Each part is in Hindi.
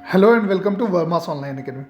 Hello and welcome to Verma's online academy.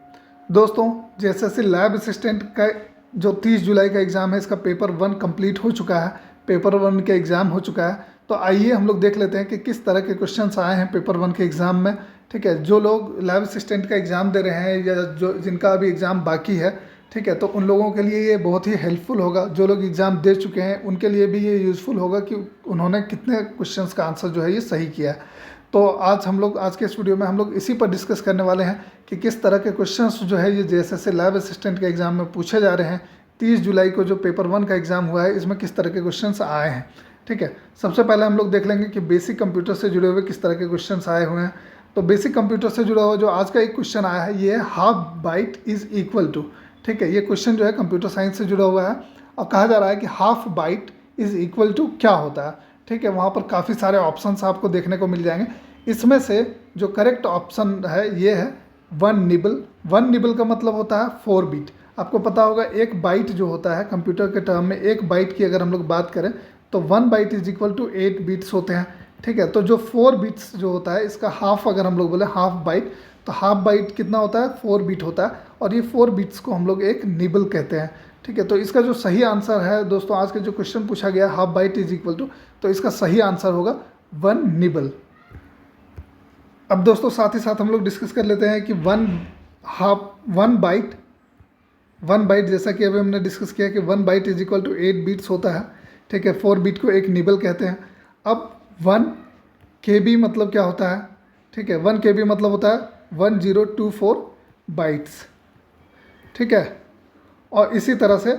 दोस्तों, जेएसएससी लैब असिस्टेंट का जो 30 जुलाई का एग्ज़ाम है, इसका पेपर 1 कंप्लीट हो चुका है। पेपर 1 के एग्ज़ाम हो चुका है। तो आइए हम लोग देख लेते हैं कि किस तरह के क्वेश्चंस आए हैं पेपर 1 के एग्ज़ाम में। ठीक है, जो लोग लैब असिस्टेंट का एग्ज़ाम दे रहे हैं या जो जिनका अभी एग्ज़ाम बाकी है, ठीक है, तो उन लोगों के लिए ये बहुत ही हेल्पफुल होगा। जो लोग एग्ज़ाम दे चुके हैं उनके लिए भी ये यूज़फुल होगा कि उन्होंने कितने क्वेश्चंस का आंसर जो है ये सही किया है। तो आज के इस वीडियो में हम लोग इसी पर डिस्कस करने वाले हैं कि किस तरह के क्वेश्चंस जो है ये जेएसएससी लैब असिस्टेंट के एग्ज़ाम में पूछे जा रहे हैं। 30 जुलाई को जो पेपर 1 का एग्ज़ाम हुआ है, इसमें किस तरह के क्वेश्चंस आए हैं। ठीक है, सबसे पहले हम लोग देख लेंगे कि बेसिक कंप्यूटर से जुड़े हुए किस तरह के क्वेश्चंस आए हुए हैं। तो बेसिक कंप्यूटर से जुड़ा हुआ जो आज का एक क्वेश्चन आया है, ये है half byte is equal to. ठीक है, ये क्वेश्चन जो है कंप्यूटर साइंस से जुड़ा हुआ है और कहा जा रहा है कि half byte is equal to क्या होता है। ठीक है, वहाँ पर काफ़ी सारे ऑप्शंस आपको देखने को मिल जाएंगे। इसमें से जो करेक्ट ऑप्शन है ये है 1 निबल। 1 निबल का मतलब होता है 4 बीट। आपको पता होगा एक बाइट जो होता है कंप्यूटर के टर्म में, एक बाइट की अगर हम लोग बात करें तो 1 byte is equal to 8 bits होते हैं। ठीक है, तो जो 4 बीट्स जो होता है, इसका हाफ अगर हम लोग बोले हाफ बाइट, तो हाफ बाइट कितना होता है, 4 बीट होता है। और ये 4 बीट्स को हम लोग एक निबल कहते हैं। ठीक है, तो इसका जो सही आंसर है दोस्तों, आज के जो क्वेश्चन पूछा गया half byte is equal to, तो इसका सही आंसर होगा 1 निबल। अब दोस्तों साथ ही साथ हम लोग डिस्कस कर लेते हैं कि वन बाइट जैसा कि अभी हमने डिस्कस किया कि 1 byte is equal to 8 bits होता है। ठीक है, 4 बीट को एक निबल कहते हैं। अब 1 KB मतलब क्या होता है। ठीक है, 1 KB मतलब होता है 1024 बाइट्स। ठीक है, और इसी तरह से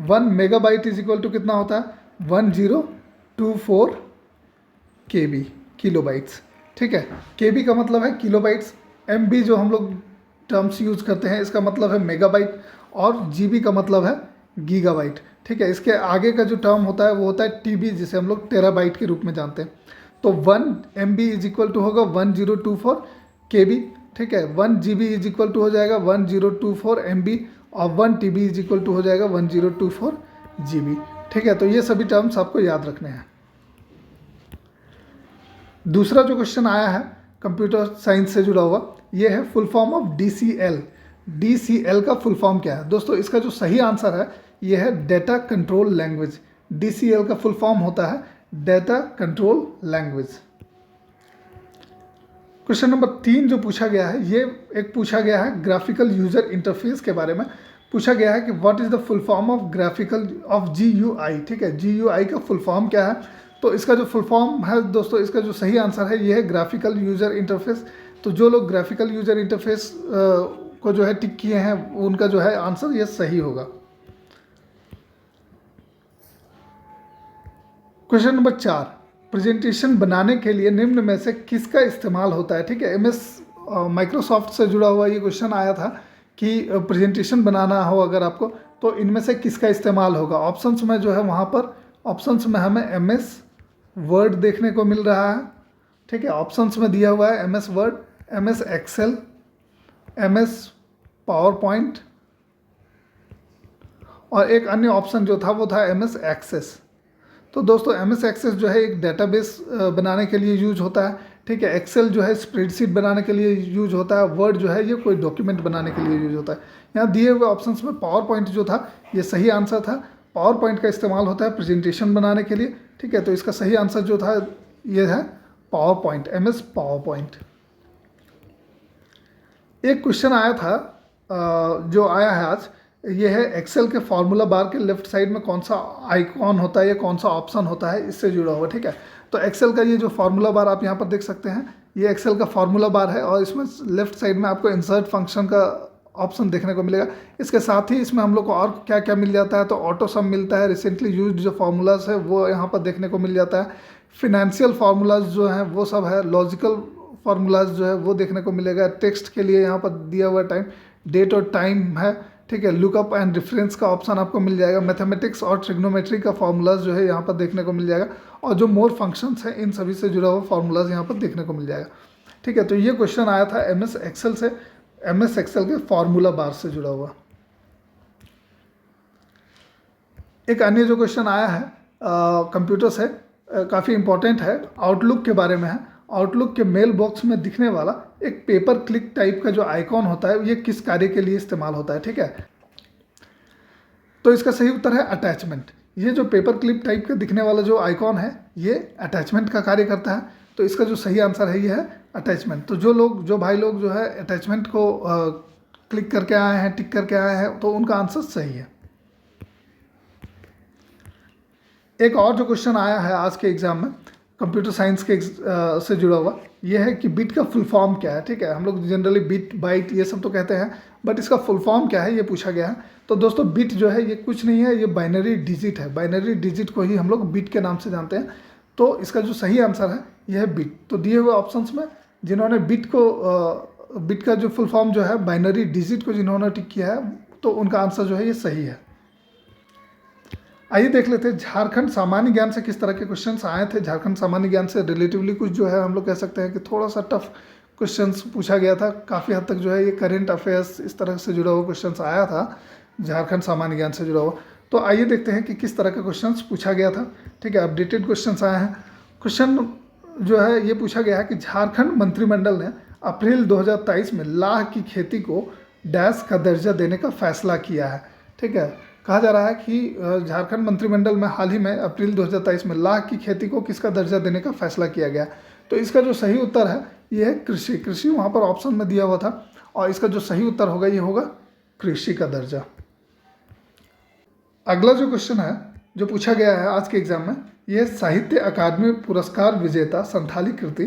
1 मेगाबाइट इज इक्वल टू कितना होता है, 1024 KB, किलो बाइट्स। ठीक है, KB का मतलब है किलो बाइट्स। MB जो हम लोग टर्म्स यूज़ करते हैं, इसका मतलब है मेगाबाइट। और GB का मतलब है गीगाबाइट। ठीक है, इसके आगे का जो टर्म होता है वो होता है TB, जिसे हम लोग टेराबाइट के रूप में जानते हैं। तो 1 MB इज इक्वल टू होगा 1024 KB। ठीक है, 1 GB इज इक्वल टू हो जाएगा 1024 MB और 1 TB इज इक्वल टू हो जाएगा 1024 GB। ठीक है, तो ये सभी टर्म्स आपको याद रखने हैं। दूसरा जो क्वेश्चन आया है कंप्यूटर साइंस से जुड़ा हुआ, ये है full form of DCL। DCL का फुल फॉर्म क्या है दोस्तों, इसका जो सही आंसर है ये है डेटा कंट्रोल लैंग्वेज। DCL का फुल फॉर्म होता है data control language. Question number 3 जो पूछा गया है, ये एक पूछा गया है ग्राफिकल यूजर इंटरफेस के बारे में। पूछा गया है कि what is the full form of graphical of GUI। ठीक है, GUI का फुल फॉर्म क्या है। तो इसका जो फुल फॉर्म है दोस्तों, इसका जो सही आंसर है ये है ग्राफिकल यूजर इंटरफेस। तो जो लोग ग्राफिकल यूजर इंटरफेस को जो है टिक किए हैं, उनका जो है आंसर ये सही होगा। क्वेश्चन नंबर 4, प्रेजेंटेशन बनाने के लिए निम्न में से किसका इस्तेमाल होता है। ठीक है, MS माइक्रोसॉफ्ट से जुड़ा हुआ ये क्वेश्चन आया था कि प्रेजेंटेशन बनाना हो अगर आपको, तो इनमें से किसका इस्तेमाल होगा। ऑप्शंस में जो है वहाँ पर ऑप्शंस में हमें MS वर्ड देखने को मिल रहा है। ठीक है, ऑप्शंस में दिया हुआ है MS word, MS Excel, MS PowerPoint, और एक अन्य ऑप्शन जो था वो था MS एक्सेस। तो दोस्तों MS एक्सेस जो है एक डेटाबेस बनाने के लिए यूज होता है। ठीक है, एक्सेल जो है स्प्रेडशीट बनाने के लिए यूज होता है। वर्ड जो है ये कोई डॉक्यूमेंट बनाने के लिए यूज होता है। यहाँ दिए हुए ऑप्शंस में पावर पॉइंट जो था ये सही आंसर था। पावर पॉइंट का इस्तेमाल होता है प्रेजेंटेशन बनाने के लिए। ठीक है, तो इसका सही आंसर जो था ये है power point, MS power point. एक क्वेश्चन आया था जो आया है आज, ये है एक्सेल के फार्मूला बार के लेफ्ट साइड में कौन सा आइकॉन होता है या कौन सा ऑप्शन होता है, इससे जुड़ा हुआ। ठीक है, तो एक्सेल का ये जो फार्मूला बार आप यहाँ पर देख सकते हैं, ये एक्सेल का फार्मूला बार है और इसमें लेफ्ट साइड में आपको इंसर्ट फंक्शन का ऑप्शन देखने को मिलेगा। इसके साथ ही इसमें हम लोग को और क्या क्या मिल जाता है, तो ऑटो सम मिलता है, रिसेंटली यूज्ड जो फार्मूलाज है वो यहाँ पर देखने को मिल जाता है, फिनेंशियल फार्मूलाज जो हैं वो सब है, लॉजिकल फार्मूलाज जो है वो देखने को मिलेगा। टेक्स्ट के लिए यहाँ पर दिया हुआ टाइम, डेट और टाइम है। ठीक है, लुकअप एंड रेफरेंस का ऑप्शन आपको मिल जाएगा। मैथमेटिक्स और ट्रिग्नोमेट्री का फार्मूलाज जो है यहाँ पर देखने को मिल जाएगा, और जो मोर फंक्शंस हैं इन सभी से जुड़ा हुआ फार्मूलाज यहाँ पर देखने को मिल जाएगा। ठीक है, तो ये क्वेश्चन आया था MS एक्सेल से, MS एक्सेल के फार्मूला बार से जुड़ा हुआ। एक अन्य जो क्वेश्चन आया है कंप्यूटर से, काफ़ी इंपॉर्टेंट है, आउटलुक के बारे में है। आउटलुक के मेल बॉक्स में दिखने वाला एक पेपर क्लिक टाइप का जो आइकॉन होता है ये किस कार्य के लिए इस्तेमाल होता है, ठीक है। तो इसका सही उत्तर है अटैचमेंट। ये जो पेपर क्लिप टाइप का दिखने वाला जो आइकॉन है ये अटैचमेंट का कार्य करता है। तो इसका जो सही आंसर है ये है अटैचमेंट। तो जो भाई लोग जो है अटैचमेंट को क्लिक करके आए हैं, टिक करके आए हैं, तो उनका आंसर सही है। एक और जो क्वेश्चन आया है आज के एग्जाम में कंप्यूटर साइंस के से जुड़ा हुआ, ये है कि बिट का फुल फॉर्म क्या है, ठीक है। हम लोग जनरली बिट, बाइट ये सब तो कहते हैं, बट इसका फुल फॉर्म क्या है ये पूछा गया है। तो दोस्तों बिट जो है ये कुछ नहीं है, ये बाइनरी डिजिट है। बाइनरी डिजिट को ही हम लोग बिट के नाम से जानते हैं। तो इसका जो सही आंसर है यह है बिट। तो दिए हुए ऑप्शंस में जिन्होंने बिट का जो फुल फॉर्म जो है बाइनरी डिजिट को जिन्होंने टिक किया है तो उनका आंसर जो है ये सही है। आइए देख लेते हैं झारखंड सामान्य ज्ञान से किस तरह के क्वेश्चंस आए थे। झारखंड सामान्य ज्ञान से रिलेटिवली कुछ जो है हम लोग कह सकते हैं कि थोड़ा सा टफ क्वेश्चंस पूछा गया था। काफ़ी हद तक जो है ये करेंट अफेयर्स इस तरह से जुड़ा हुआ क्वेश्चंस आया था झारखंड सामान्य ज्ञान से जुड़ा हुआ। तो आइए देखते हैं कि किस तरह का क्वेश्चंस पूछा गया था, ठीक है। अपडेटेड क्वेश्चंस आए हैं। क्वेश्चन जो है ये पूछा गया है कि झारखंड मंत्रिमंडल ने अप्रैल 2023 में लाह की खेती को डैश का दर्जा देने का फैसला किया है, ठीक है। कहा जा रहा है कि झारखंड मंत्रिमंडल में हाल ही में अप्रैल 2023 में लाह की खेती को किसका दर्जा देने का फैसला किया गया। तो इसका जो सही उत्तर है ये है कृषि। कृषि वहाँ पर ऑप्शन में दिया हुआ था और इसका जो सही उत्तर होगा ये होगा कृषि का दर्जा। अगला जो क्वेश्चन है जो पूछा गया है आज के एग्जाम में, यह साहित्य अकादमी पुरस्कार विजेता संथाली कृति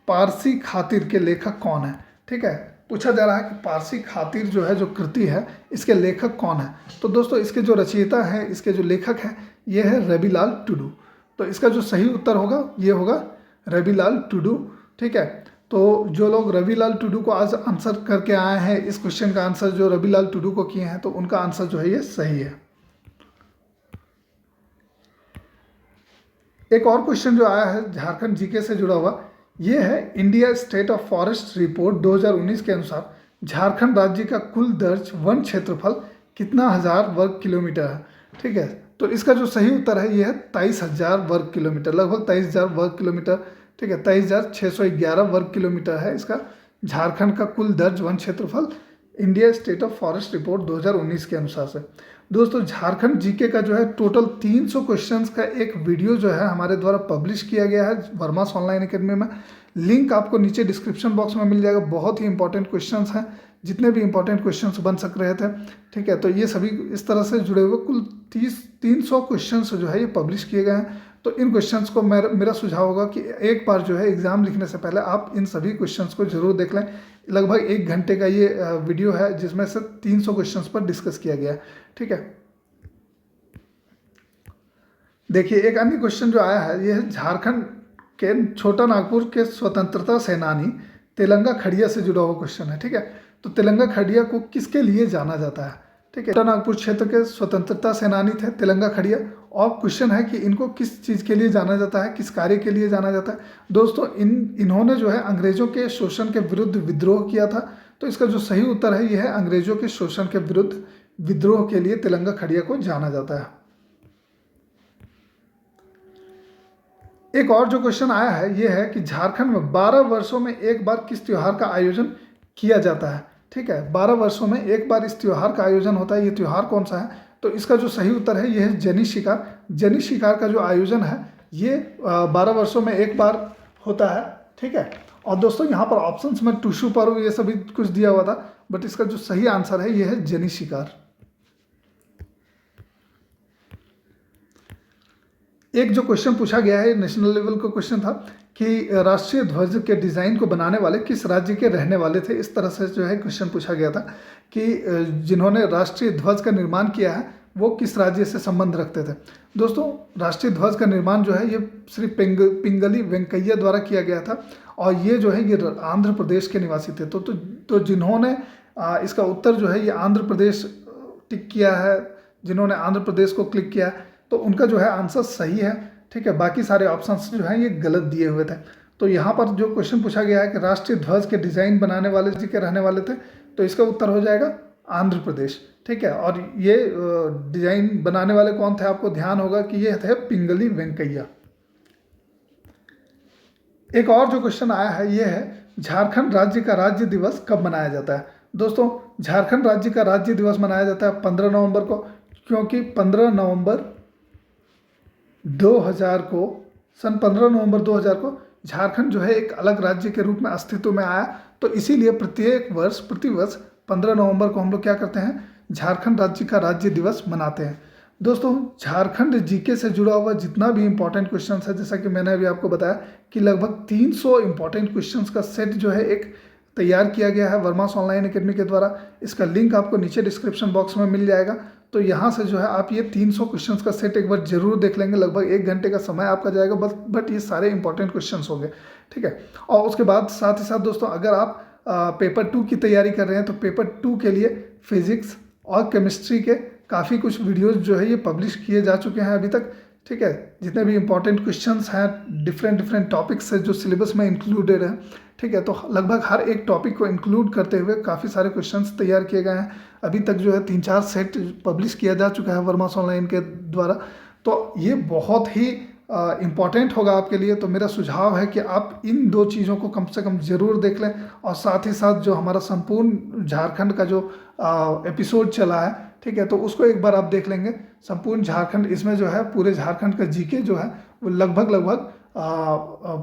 पारसी खातिर के लेखक कौन है, ठीक है। पूछा जा रहा है कि पारसी खातिर जो है जो कृति है इसके लेखक कौन है। तो दोस्तों इसके जो रचयिता हैं, इसके जो लेखक हैं ये है रविलाल टुडू। तो इसका जो सही उत्तर होगा ये होगा रविलाल टुडू, ठीक है। तो जो लोग रविलाल टुडू को आज आंसर करके आए हैं, इस क्वेश्चन का आंसर जो रविलाल टुडू को किए हैं तो उनका आंसर जो है ये सही है। एक और क्वेश्चन जो आया है झारखंड जीके से जुड़ा हुआ, ये है India state of forest report 2019 के अनुसार झारखंड राज्य का कुल दर्ज वन क्षेत्रफल कितना हजार वर्ग किलोमीटर है, ठीक है। तो इसका जो सही उत्तर है ये है 23,000 वर्ग किलोमीटर, लगभग 23,000 वर्ग किलोमीटर, ठीक है। 23,611 वर्ग किलोमीटर है इसका झारखंड का कुल दर्ज वन क्षेत्रफल India state of forest report 2019 के अनुसार से। दोस्तों झारखंड जीके का जो है टोटल 300 क्वेश्चंस का एक वीडियो जो है हमारे द्वारा पब्लिश किया गया है वर्मास ऑनलाइन एकेडमी में। लिंक आपको नीचे डिस्क्रिप्शन बॉक्स में मिल जाएगा। बहुत ही इंपॉर्टेंट क्वेश्चंस हैं, जितने भी इंपॉर्टेंट क्वेश्चंस बन सक रहे थे, ठीक है। तो ये सभी इस तरह से जुड़े हुए कुल 300 क्वेश्चंस जो है ये पब्लिश किए गए हैं। तो इन क्वेश्चंस को मेरा सुझाव होगा कि एक बार जो है एग्ज़ाम लिखने से पहले आप इन सभी क्वेश्चंस को जरूर देख लें। लगभग 1 घंटे का ये वीडियो है जिसमें से 300 क्वेश्चंस पर डिस्कस किया गया है, ठीक है। देखिए एक अन्य क्वेश्चन जो आया है ये है झारखंड के छोटा नागपुर के स्वतंत्रता सेनानी तेलंगा खड़िया से जुड़ा हुआ क्वेश्चन है, ठीक है। तो तेलंगा खड़िया को किसके लिए जाना जाता है, ठीक है। छोटा नागपुर क्षेत्र के स्वतंत्रता सेनानी थे तेलंगा खड़िया। और क्वेश्चन है कि इनको किस चीज़ के लिए जाना जाता है, किस कार्य के लिए जाना जाता है। दोस्तों इन्होंने जो है अंग्रेजों के शोषण के विरुद्ध विद्रोह किया था। तो इसका जो सही उत्तर है यह है अंग्रेजों के शोषण के विरुद्ध विद्रोह के लिए तेलंगा खड़िया को जाना जाता है। एक और जो क्वेश्चन आया है ये है कि झारखंड में 12 वर्षों में एक बार किस त्योहार का आयोजन किया जाता है, ठीक है। 12 वर्षों में एक बार इस त्योहार का आयोजन होता है। ये त्योहार कौन सा है, तो इसका जो सही उत्तर है ये है जनी शिकार। जनी शिकार का जो आयोजन है ये 12 वर्षों में एक बार होता है, ठीक है। और दोस्तों यहाँ पर ऑप्शंस में टुसु पर्व ये सभी कुछ दिया हुआ था, बट इसका जो सही आंसर है ये है जनी शिकार। एक जो क्वेश्चन पूछा गया है नेशनल लेवल का क्वेश्चन था कि राष्ट्रीय ध्वज के डिज़ाइन को बनाने वाले किस राज्य के रहने वाले थे। इस तरह से जो है क्वेश्चन पूछा गया था कि जिन्होंने राष्ट्रीय ध्वज का निर्माण किया है वो किस राज्य से संबंध रखते थे। दोस्तों राष्ट्रीय ध्वज का निर्माण जो है ये श्री पिंगली वेंकैया द्वारा किया गया था और ये जो है ये आंध्र प्रदेश के निवासी थे। तो जिन्होंने इसका उत्तर जो है ये आंध्र प्रदेश टिक किया है, जिन्होंने आंध्र प्रदेश को क्लिक किया तो उनका जो है आंसर सही है, ठीक है। बाकी सारे ऑप्शंस जो हैं ये गलत दिए हुए थे। तो यहाँ पर जो क्वेश्चन पूछा गया है कि राष्ट्रीय ध्वज के डिज़ाइन बनाने वाले जी के रहने वाले थे, तो इसका उत्तर हो जाएगा आंध्र प्रदेश, ठीक है। और ये डिज़ाइन बनाने वाले कौन थे, आपको ध्यान होगा कि ये थे पिंगली वेंकैया। एक और जो क्वेश्चन आया है ये है, झारखंड राज्य का राज्य दिवस कब मनाया जाता है। दोस्तों, झारखंड राज्य का राज्य दिवस मनाया जाता है 15 नवंबर को, क्योंकि 15 नवंबर 2000 को, सन 15 नवंबर 2000 को झारखंड जो है एक अलग राज्य के रूप में अस्तित्व में आया। तो इसीलिए प्रतिवर्ष 15 नवंबर को हम लोग क्या करते हैं, झारखंड राज्य का राज्य दिवस मनाते हैं। दोस्तों, झारखंड जीके से जुड़ा हुआ जितना भी इंपॉर्टेंट क्वेश्चन है, जैसा कि मैंने अभी आपको बताया कि लगभग 300 इंपॉर्टेंट क्वेश्चंस का सेट जो है एक तैयार किया गया है वर्मास ऑनलाइन एकेडमी के द्वारा। इसका लिंक आपको नीचे डिस्क्रिप्शन बॉक्स में मिल जाएगा। तो यहाँ से जो है आप ये 300 क्वेश्चंस का सेट एक बार जरूर देख लेंगे। लगभग 1 घंटे का समय आपका जाएगा, बट ये सारे इंपॉर्टेंट क्वेश्चंस होंगे, ठीक है। और उसके बाद साथ ही साथ दोस्तों, अगर आप पेपर 2 की तैयारी कर रहे हैं तो पेपर 2 के लिए फिजिक्स और केमिस्ट्री के काफ़ी कुछ वीडियोज़ जो है ये पब्लिश किए जा चुके हैं अभी तक, ठीक है। जितने भी इंपॉर्टेंट क्वेश्चंस हैं डिफरेंट टॉपिक्स से जो सिलेबस में इंक्लूडेड है, ठीक है। तो लगभग हर एक टॉपिक को इंक्लूड करते हुए काफ़ी सारे क्वेश्चंस तैयार किए गए हैं। अभी तक जो है 3-4 सेट पब्लिश किया जा चुका है वर्मास ऑनलाइन के द्वारा। तो ये बहुत ही इम्पॉर्टेंट होगा आपके लिए। तो मेरा सुझाव है कि आप इन 2 चीज़ों को कम से कम ज़रूर देख लें। और साथ ही साथ जो हमारा संपूर्ण झारखंड का जो एपिसोड चला है, ठीक है, तो उसको एक बार आप देख लेंगे। संपूर्ण झारखंड, इसमें जो है पूरे झारखंड का जीके जो है वो लगभग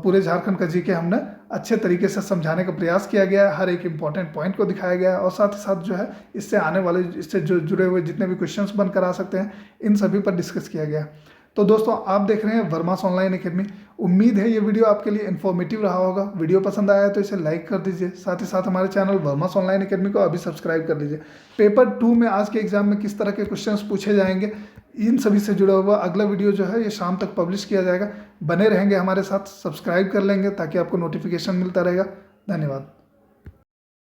पूरे झारखंड का जीके हमने अच्छे तरीके से समझाने का प्रयास किया गया है। हर एक इंपॉर्टेंट पॉइंट को दिखाया गया है और साथ ही साथ जो है इससे आने वाले, इससे जो जुड़े हुए जितने भी क्वेश्चंस बनकर आ सकते हैं, इन सभी पर डिस्कस किया गया है। तो दोस्तों, आप देख रहे हैं वर्मास ऑनलाइन एकेडमी। उम्मीद है ये वीडियो आपके लिए इन्फॉर्मेटिव रहा होगा। वीडियो पसंद आया तो इसे लाइक कर दीजिए। साथ ही साथ हमारे चैनल वर्मास ऑनलाइन एकेडमी को अभी सब्सक्राइब कर लीजिए। पेपर 2 में आज के एग्जाम में किस तरह के क्वेश्चंस पूछे जाएंगे, इन सभी से जुड़ा हुआ अगला वीडियो जो है ये शाम तक पब्लिश किया जाएगा। बने रहेंगे हमारे साथ, सब्सक्राइब कर लेंगे ताकि आपको नोटिफिकेशन मिलता रहेगा। धन्यवाद।